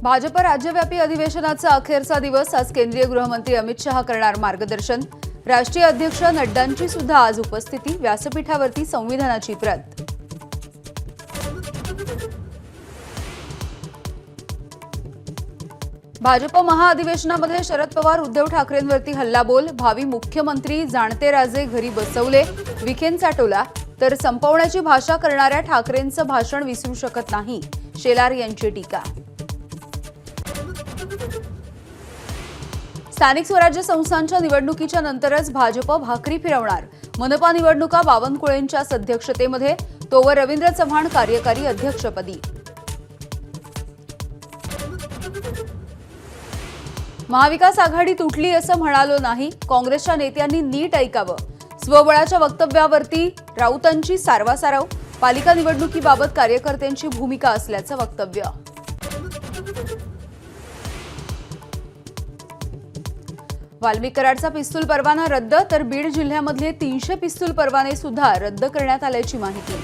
भाजप राज्यव्यापी अधिवेशनाचा अखेरचा दिवस। आज केंद्रीय गृहमंत्री अमित शहा करणार मार्गदर्शन। राष्ट्रीय अध्यक्ष नड्डांची सुद्धा आज उपस्थिती। व्यासपीठावरती संविधानाची प्रत। भाजप महाअधिवेशनामध्ये शरद पवार उद्धव ठाकरेंवरती हल्लाबोल। भावी मुख्यमंत्री जाणते राजे घरी बसवले, विखेंचा टोला। तर संपवण्याची भाषा करणाऱ्या ठाकरेंचं भाषण विसरू शकत नाही, शेलार यांची टीका। स्थानिक स्वराज्य संस्थांच्या निवडणुकीच्या नंतरच भाजप भाकरी फिरवणार। मनपा निवडणुका बावनकुळेंच्या अध्यक्षतेमध्ये, तोवर रवींद्र चव्हाण कार्यकारी अध्यक्षपदी। महाविकास आघाडी तुटली असं म्हणालो नाही, काँग्रेसच्या नेत्यांनी नीट ऐकावं। स्वबळाच्या वक्तव्यावरती राऊतांची सारवासारव। पालिका निवडणुकीबाबत कार्यकर्त्यांची भूमिका असल्याचं वक्तव्य। वाल्मिक कराडचा पिस्तूल परवाना रद्द, तर बीड जिल्ह्यामधले 300 पिस्तूल परवाने सुद्धा रद्द करण्यात आल्याची माहिती।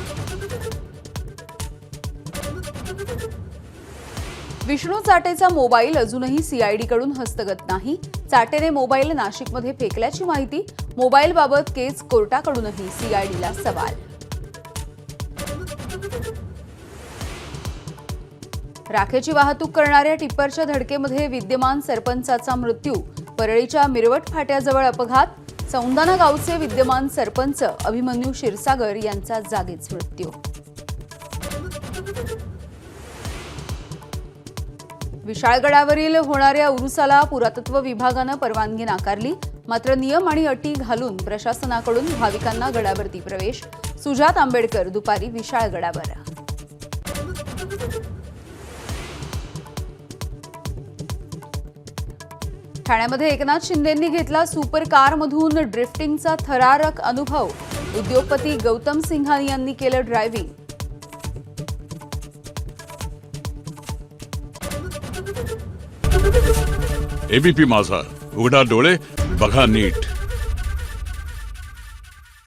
विष्णू चाटेचा मोबाईल अजूनही सीआयडीकडून हस्तगत नाही। चाटेने मोबाईल नाशिकमध्ये फेकल्याची माहिती। मोबाईलबाबत केस कोर्टाकडूनही सीआयडीला सवाल। राखेची वाहतूक करणाऱ्या टिप्परच्या धडकेमध्ये विद्यमान सरपंचाचा मृत्यू। परळीच्या मिरवट फाट्याजवळ अपघात। सौंदाणा गावचे विद्यमान सरपंच अभिमन्यू क्षीरसागर यांचा जागीच मृत्यू। विशाळगडावरील होणाऱ्या उरुसाला पुरातत्व विभागानं परवानगी नाकारली। मात्र नियम आणि अटी घालून प्रशासनाकडून भाविकांना गडावरती प्रवेश। सुजात आंबेडकर दुपारी विशाळगडावर। ठाण्यामध्ये एकनाथ शिंदेंनी घेतला सुपर कारमधून ड्रिफ्टिंगचा थरारक अनुभव। उद्योगपती गौतम सिंघानी यांनी केलं ड्रायव्हिंग। एबीपी माझा, उघडा डोळे बघा नीट।